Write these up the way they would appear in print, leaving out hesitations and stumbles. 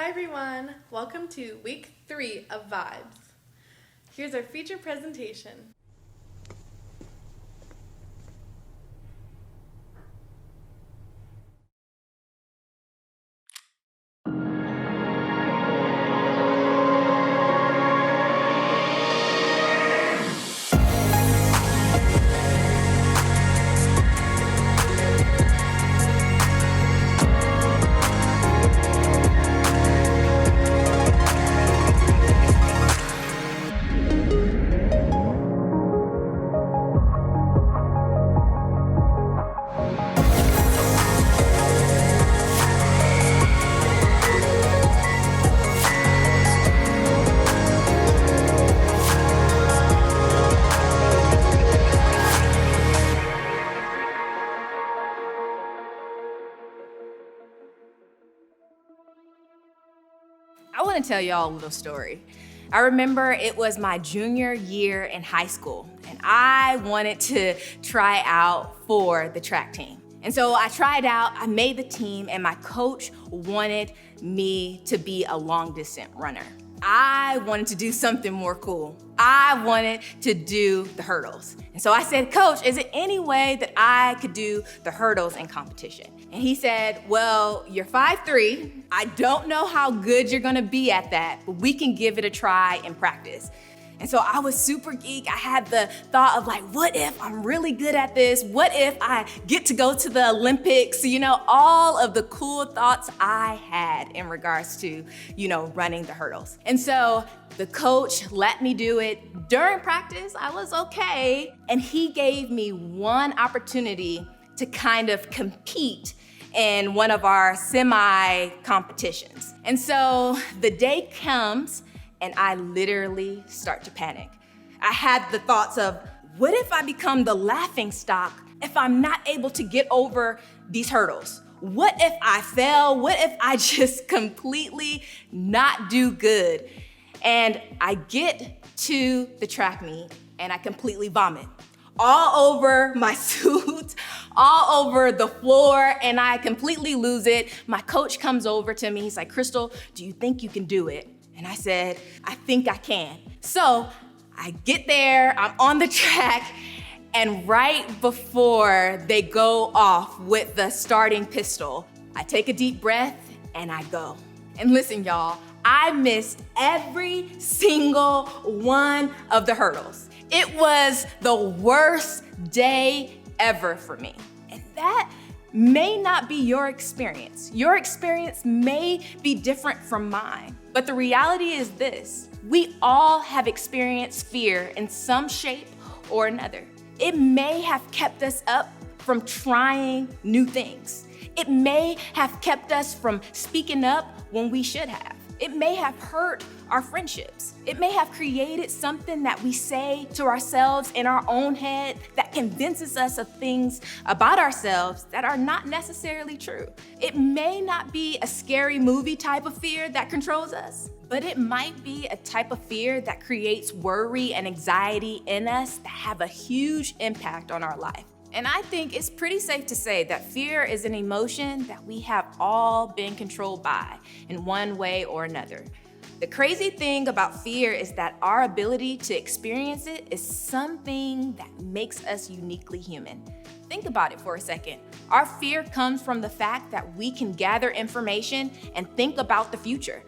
Hi everyone, welcome to week 3 of Vibes. Here's our feature presentation. I want to tell y'all a little story. I remember it was my junior year in high school, and I wanted to try out for the track team. And so I tried out, I made the team, and my coach wanted me to be a long distance runner. I wanted to do something more cool. I wanted to do the hurdles. And so I said, Coach, is there any way that I could do the hurdles in competition? And he said, well, you're 5'3". I don't know how good you're gonna be at that, but we can give it a try in practice. And so I was super geek. I had the thought of like, what if I'm really good at this? What if I get to go to the Olympics? All of the cool thoughts I had in regards to, running the hurdles. And so the coach let me do it. During practice, I was okay. And he gave me one opportunity to kind of compete in one of our semi-competitions. And so the day comes, and I literally start to panic. I had the thoughts of, what if I become the laughing stock if I'm not able to get over these hurdles? What if I fail? What if I just completely not do good? And I get to the track meet and I completely vomit. All over my suit, all over the floor, and I completely lose it. My coach comes over to me, he's like, Crystal, do you think you can do it? And I said, I think I can. So I get there, I'm on the track, and right before they go off with the starting pistol, I take a deep breath and I go. And listen, y'all, I missed every single one of the hurdles. It was the worst day ever for me. And that may not be your experience. Your experience may be different from mine. But the reality is this: we all have experienced fear in some shape or another. It may have kept us up from trying new things. It may have kept us from speaking up when we should have. It may have hurt our friendships. It may have created something that we say to ourselves in our own head that convinces us of things about ourselves that are not necessarily true. It may not be a scary movie type of fear that controls us, but it might be a type of fear that creates worry and anxiety in us that have a huge impact on our life. And I think it's pretty safe to say that fear is an emotion that we have all been controlled by in one way or another. The crazy thing about fear is that our ability to experience it is something that makes us uniquely human. Think about it for a second. Our fear comes from the fact that we can gather information and think about the future.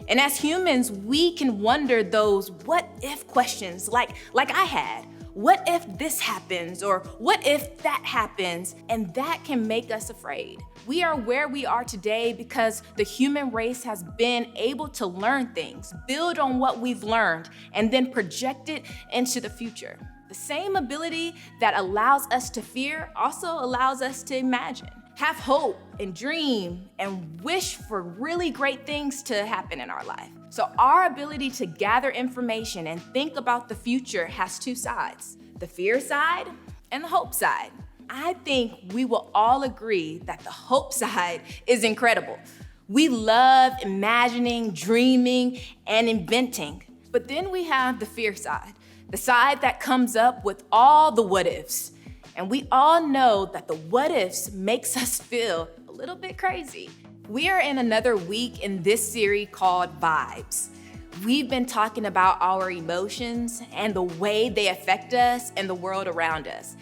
And as humans, we can wonder those what if questions like I had. What if this happens, or what if that happens? And that can make us afraid. We are where we are today because the human race has been able to learn things, build on what we've learned, and then project it into the future. The same ability that allows us to fear also allows us to imagine, have hope and dream and wish for really great things to happen in our life. So our ability to gather information and think about the future has two sides, the fear side and the hope side. I think we will all agree that the hope side is incredible. We love imagining, dreaming, and inventing. But then we have the fear side, the side that comes up with all the what ifs. And we all know that the what ifs makes us feel a little bit crazy. We are in another week in this series called Vibes. We've been talking about our emotions and the way they affect us and the world around us.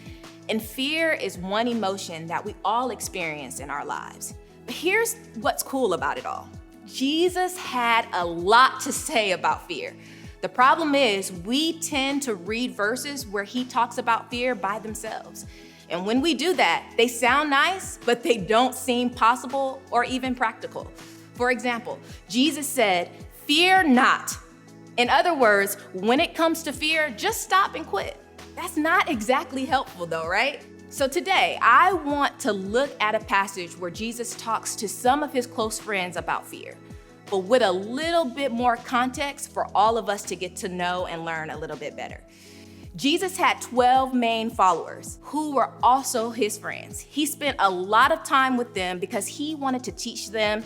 And fear is one emotion that we all experience in our lives. But here's what's cool about it all. Jesus had a lot to say about fear. The problem is we tend to read verses where he talks about fear by themselves. And when we do that, they sound nice, but they don't seem possible or even practical. For example, Jesus said, "Fear not." In other words, when it comes to fear, just stop and quit. That's not exactly helpful though, right? So today, I want to look at a passage where Jesus talks to some of his close friends about fear, but with a little bit more context for all of us to get to know and learn a little bit better. Jesus had 12 main followers who were also his friends. He spent a lot of time with them because he wanted to teach them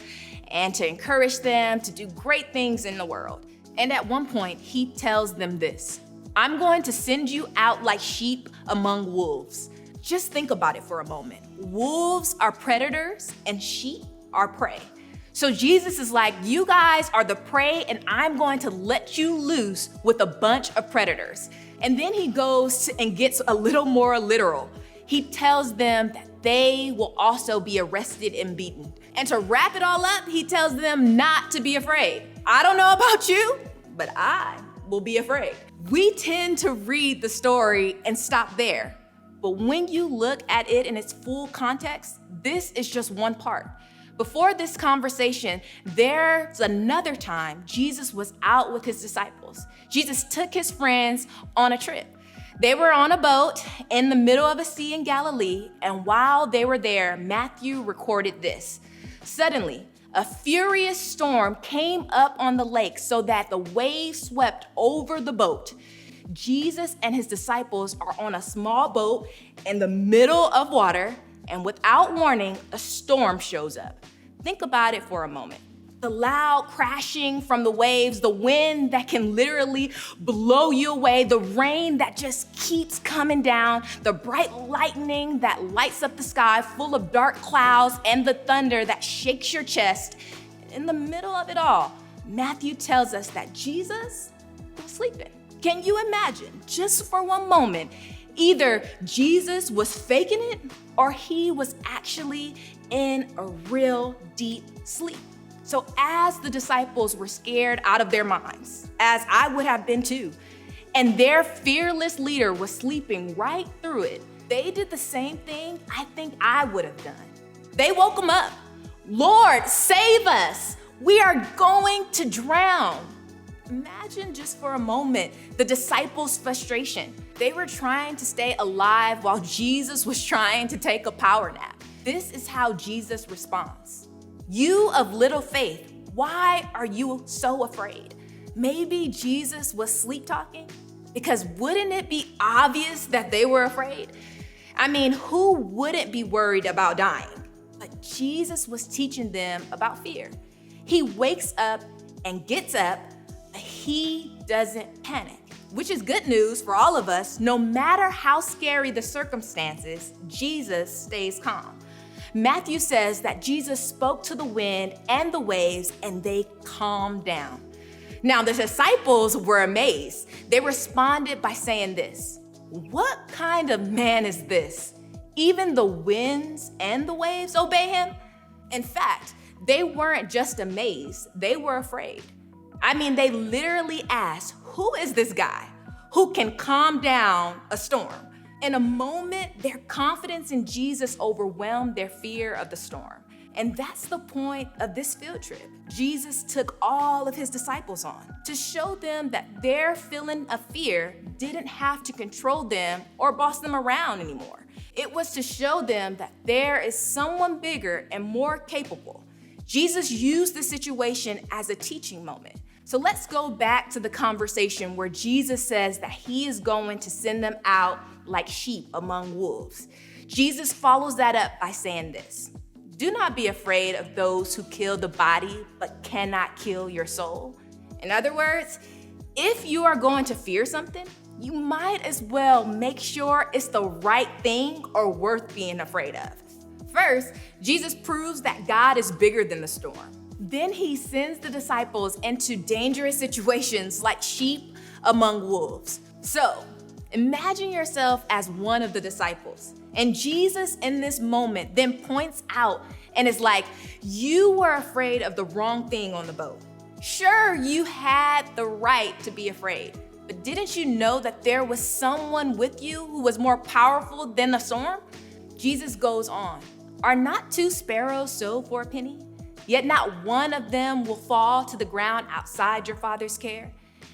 and to encourage them to do great things in the world. And at one point, he tells them this: "I'm going to send you out like sheep among wolves." Just think about it for a moment. Wolves are predators and sheep are prey. So Jesus is like, you guys are the prey and I'm going to let you loose with a bunch of predators. And then he goes and gets a little more literal. He tells them that they will also be arrested and beaten. And to wrap it all up, he tells them not to be afraid. I don't know about you, but I will be afraid. We tend to read the story and stop there. But when you look at it in its full context, this is just one part. Before this conversation, there's another time Jesus was out with his disciples. Jesus took his friends on a trip. They were on a boat in the middle of a sea in Galilee, and while they were there, Matthew recorded this. Suddenly, a furious storm came up on the lake so that the waves swept over the boat. Jesus and his disciples are on a small boat in the middle of water, and without warning, a storm shows up. Think about it for a moment. The loud crashing from the waves, the wind that can literally blow you away, the rain that just keeps coming down, the bright lightning that lights up the sky full of dark clouds, and the thunder that shakes your chest. In the middle of it all, Matthew tells us that Jesus was sleeping. Can you imagine, just for one moment, either Jesus was faking it or he was actually in a real deep sleep? So as the disciples were scared out of their minds, as I would have been too, and their fearless leader was sleeping right through it, they did the same thing I think I would have done. They woke him up. "Lord, save us. We are going to drown." Imagine just for a moment the disciples' frustration. They were trying to stay alive while Jesus was trying to take a power nap. This is how Jesus responds. "You of little faith, why are you so afraid?" Maybe Jesus was sleep talking, because wouldn't it be obvious that they were afraid? I mean, who wouldn't be worried about dying? But Jesus was teaching them about fear. He wakes up and gets up, but he doesn't panic, which is good news for all of us. No matter how scary the circumstances, Jesus stays calm. Matthew says that Jesus spoke to the wind and the waves and they calmed down. Now, the disciples were amazed. They responded by saying this: "What kind of man is this? Even the winds and the waves obey him?" In fact, they weren't just amazed, they were afraid. I mean, they literally asked, "Who is this guy who can calm down a storm?" In a moment, their confidence in Jesus overwhelmed their fear of the storm. And that's the point of this field trip. Jesus took all of his disciples on to show them that their feeling of fear didn't have to control them or boss them around anymore. It was to show them that there is someone bigger and more capable. Jesus used the situation as a teaching moment. So let's go back to the conversation where Jesus says that he is going to send them out like sheep among wolves. Jesus follows that up by saying this: "Do not be afraid of those who kill the body but cannot kill your soul." In other words, if you are going to fear something, you might as well make sure it's the right thing or worth being afraid of. First, Jesus proves that God is bigger than the storm. Then he sends the disciples into dangerous situations like sheep among wolves. So, imagine yourself as one of the disciples. And Jesus in this moment then points out and is like, you were afraid of the wrong thing on the boat. Sure, you had the right to be afraid, but didn't you know that there was someone with you who was more powerful than the storm? Jesus goes on, are not 2 sparrows sold for a penny? Yet not one of them will fall to the ground outside your Father's care.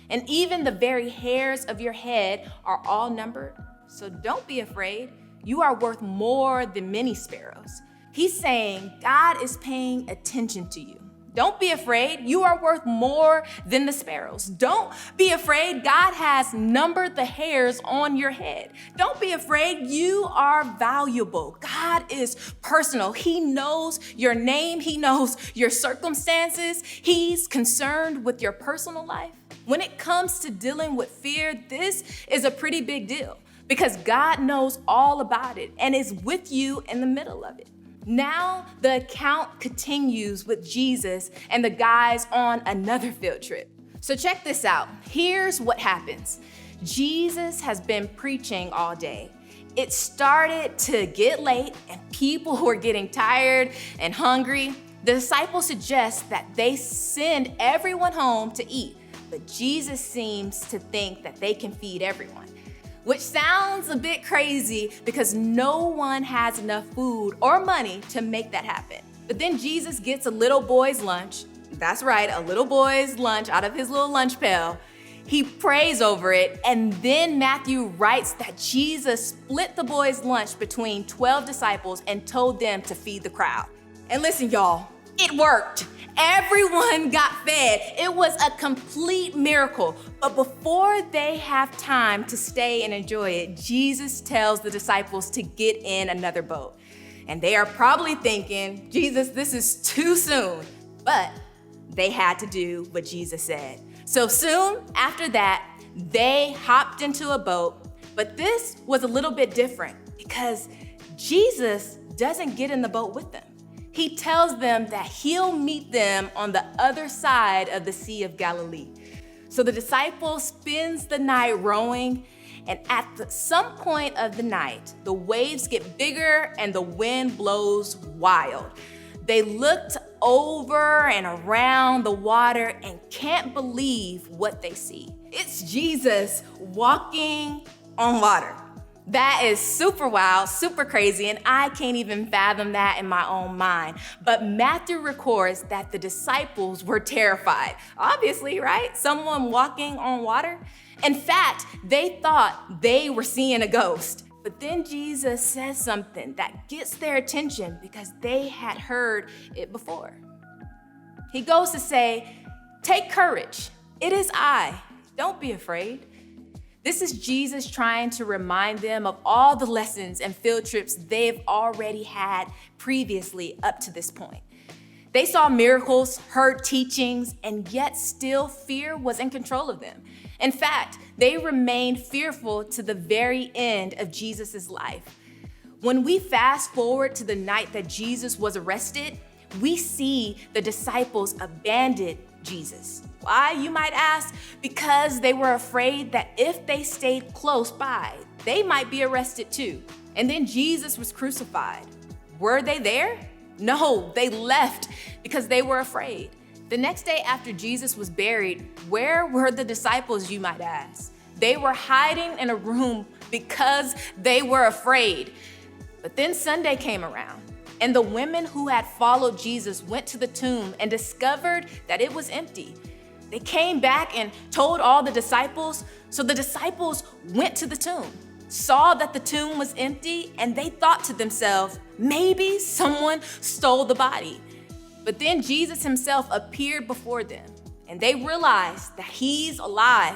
And even the very hairs of your head are all numbered. So don't be afraid. You are worth more than many sparrows. He's saying God is paying attention to you. Don't be afraid. You are worth more than the sparrows. Don't be afraid. God has numbered the hairs on your head. Don't be afraid. You are valuable. God is personal. He knows your name. He knows your circumstances. He's concerned with your personal life. When it comes to dealing with fear, this is a pretty big deal because God knows all about it and is with you in the middle of it. Now the account continues with Jesus and the guys on another field trip. So check this out. Here's what happens. Jesus has been preaching all day. It started to get late and people were getting tired and hungry. The disciples suggest that they send everyone home to eat, but Jesus seems to think that they can feed everyone, which sounds a bit crazy because no one has enough food or money to make that happen. But then Jesus gets a little boy's lunch. That's right, a little boy's lunch out of his little lunch pail. He prays over it, and then Matthew writes that Jesus split the boy's lunch between 12 disciples and told them to feed the crowd. And listen, y'all, it worked. Everyone got fed. It was a complete miracle. But before they have time to stay and enjoy it, Jesus tells the disciples to get in another boat. And they are probably thinking, Jesus, this is too soon. But they had to do what Jesus said. So soon after that, they hopped into a boat. But this was a little bit different because Jesus doesn't get in the boat with them. He tells them that he'll meet them on the other side of the Sea of Galilee. So the disciple spends the night rowing, and at some point of the night, the waves get bigger and the wind blows wild. They looked over and around the water and can't believe what they see. It's Jesus walking on water. That is super wild, super crazy, and I can't even fathom that in my own mind. But Matthew records that the disciples were terrified. Obviously, right? Someone walking on water. In fact, they thought they were seeing a ghost. But then Jesus says something that gets their attention because they had heard it before. He goes to say, "Take courage. It is I. Don't be afraid." This is Jesus trying to remind them of all the lessons and field trips they've already had previously up to this point. They saw miracles, heard teachings, and yet still fear was in control of them. In fact, they remained fearful to the very end of Jesus' life. When we fast forward to the night that Jesus was arrested, we see the disciples abandon Jesus. Why, you might ask? Because they were afraid that if they stayed close by, they might be arrested too. And then Jesus was crucified. Were they there? No, they left because they were afraid. The next day after Jesus was buried, where were the disciples, you might ask? They were hiding in a room because they were afraid. But then Sunday came around, and the women who had followed Jesus went to the tomb and discovered that it was empty. They came back and told all the disciples, so the disciples went to the tomb, saw that the tomb was empty, and they thought to themselves, maybe someone stole the body. But then Jesus himself appeared before them, and they realized that he's alive.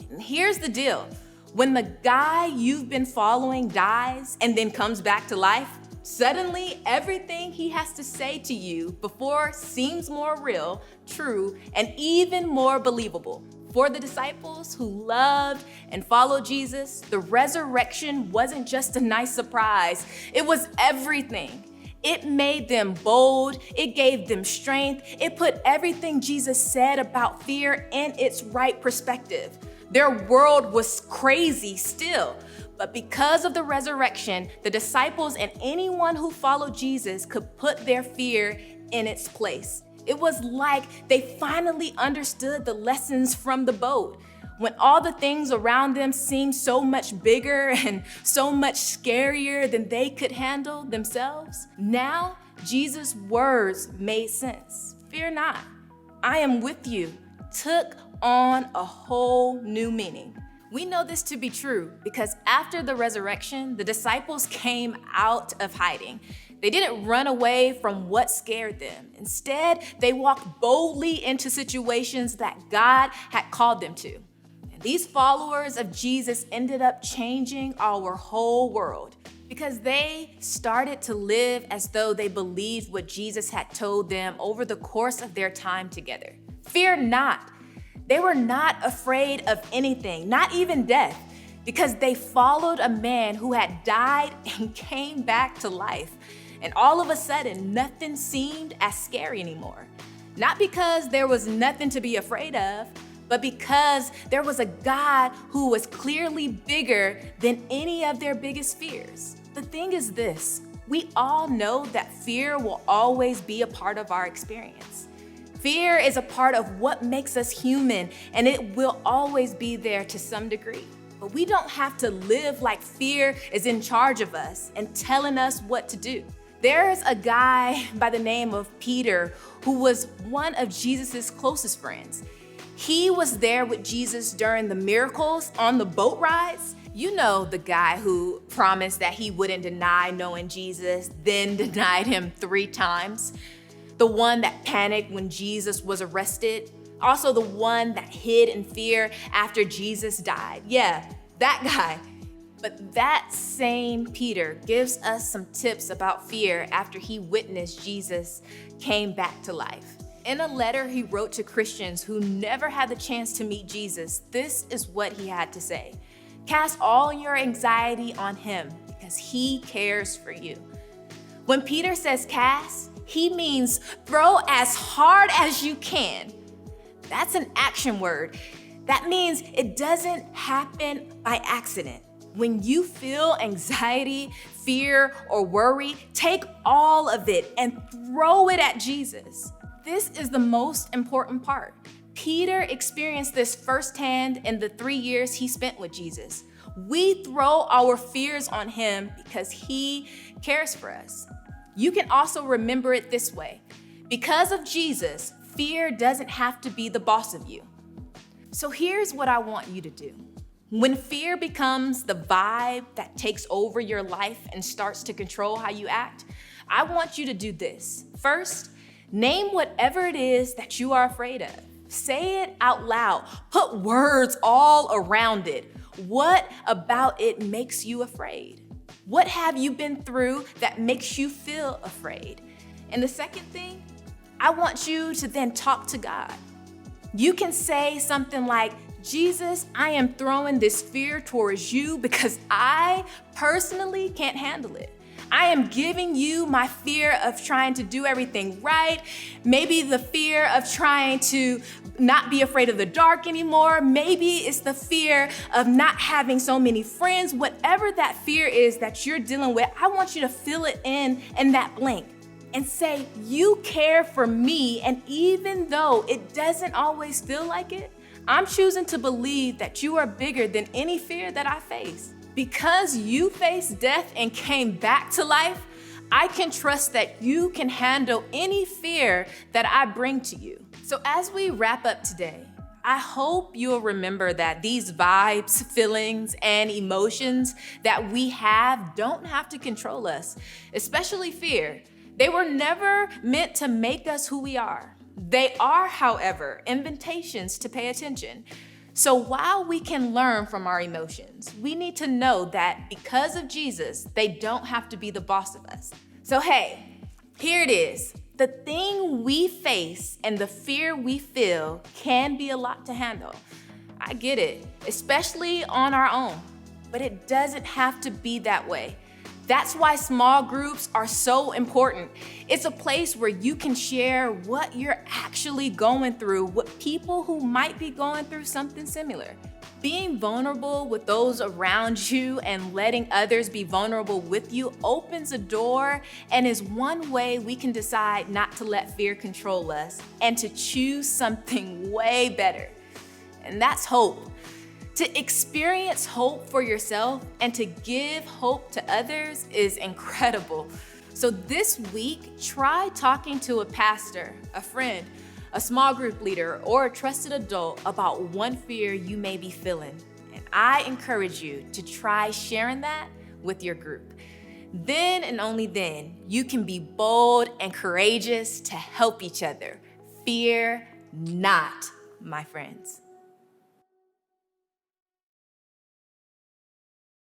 And here's the deal. When the guy you've been following dies and then comes back to life, suddenly everything he has to say to you before seems more real, true, and even more believable. For the disciples who loved and followed Jesus, the resurrection wasn't just a nice surprise. It was everything. It made them bold. It gave them strength. It put everything Jesus said about fear in its right perspective. Their world was crazy still, but because of the resurrection, the disciples and anyone who followed Jesus could put their fear in its place. It was like they finally understood the lessons from the boat. When all the things around them seemed so much bigger and so much scarier than they could handle themselves, now Jesus' words made sense. Fear not, I am with you, took on a whole new meaning. We know this to be true because after the resurrection, the disciples came out of hiding. They didn't run away from what scared them. Instead, they walked boldly into situations that God had called them to. And these followers of Jesus ended up changing our whole world because they started to live as though they believed what Jesus had told them over the course of their time together. Fear not. They were not afraid of anything, not even death, because they followed a man who had died and came back to life. And all of a sudden, nothing seemed as scary anymore. Not because there was nothing to be afraid of, but because there was a God who was clearly bigger than any of their biggest fears. The thing is this, we all know that fear will always be a part of our experience. Fear is a part of what makes us human, and it will always be there to some degree. But we don't have to live like fear is in charge of us and telling us what to do. There's a guy by the name of Peter who was one of Jesus's closest friends. He was there with Jesus during the miracles on the boat rides. You know, the guy who promised that he wouldn't deny knowing Jesus, then denied him 3 times. The one that panicked when Jesus was arrested. Also the one that hid in fear after Jesus died. Yeah, that guy. But that same Peter gives us some tips about fear after he witnessed Jesus came back to life. In a letter he wrote to Christians who never had the chance to meet Jesus, this is what he had to say. Cast all your anxiety on him because he cares for you. When Peter says cast, he means throw as hard as you can. That's an action word. That means it doesn't happen by accident. When you feel anxiety, fear, or worry, take all of it and throw it at Jesus. This is the most important part. Peter experienced this firsthand in the 3 years he spent with Jesus. We throw our fears on him because he cares for us. You can also remember it this way. Because of Jesus, fear doesn't have to be the boss of you. So here's what I want you to do. When fear becomes the vibe that takes over your life and starts to control how you act, I want you to do this. First, name whatever it is that you are afraid of. Say it out loud. Put words all around it. What about it makes you afraid? What have you been through that makes you feel afraid? And the second thing, I want you to then talk to God. You can say something like, Jesus, I am throwing this fear towards you because I personally can't handle it. I am giving you my fear of trying to do everything right. Maybe the fear of trying to not be afraid of the dark anymore. Maybe it's the fear of not having so many friends. Whatever that fear is that you're dealing with, I want you to fill it in that blank and say, you care for me. And even though it doesn't always feel like it, I'm choosing to believe that you are bigger than any fear that I face. Because you faced death and came back to life, I can trust that you can handle any fear that I bring to you. So as we wrap up today, I hope you'll remember that these vibes, feelings, and emotions that we have don't have to control us, especially fear. They were never meant to make us who we are. They are, however, invitations to pay attention. So while we can learn from our emotions, we need to know that because of Jesus, they don't have to be the boss of us. So hey, here it is. The thing we face and the fear we feel can be a lot to handle. I get it, especially on our own, but it doesn't have to be that way. That's why small groups are so important. It's a place where you can share what you're actually going through with people who might be going through something similar. Being vulnerable with those around you and letting others be vulnerable with you opens a door and is one way we can decide not to let fear control us and to choose something way better. And that's hope. To experience hope for yourself and to give hope to others is incredible. So this week, try talking to a pastor, a friend, a small group leader, or a trusted adult about one fear you may be feeling. And I encourage you to try sharing that with your group. Then and only then, you can be bold and courageous to help each other. Fear not, my friends.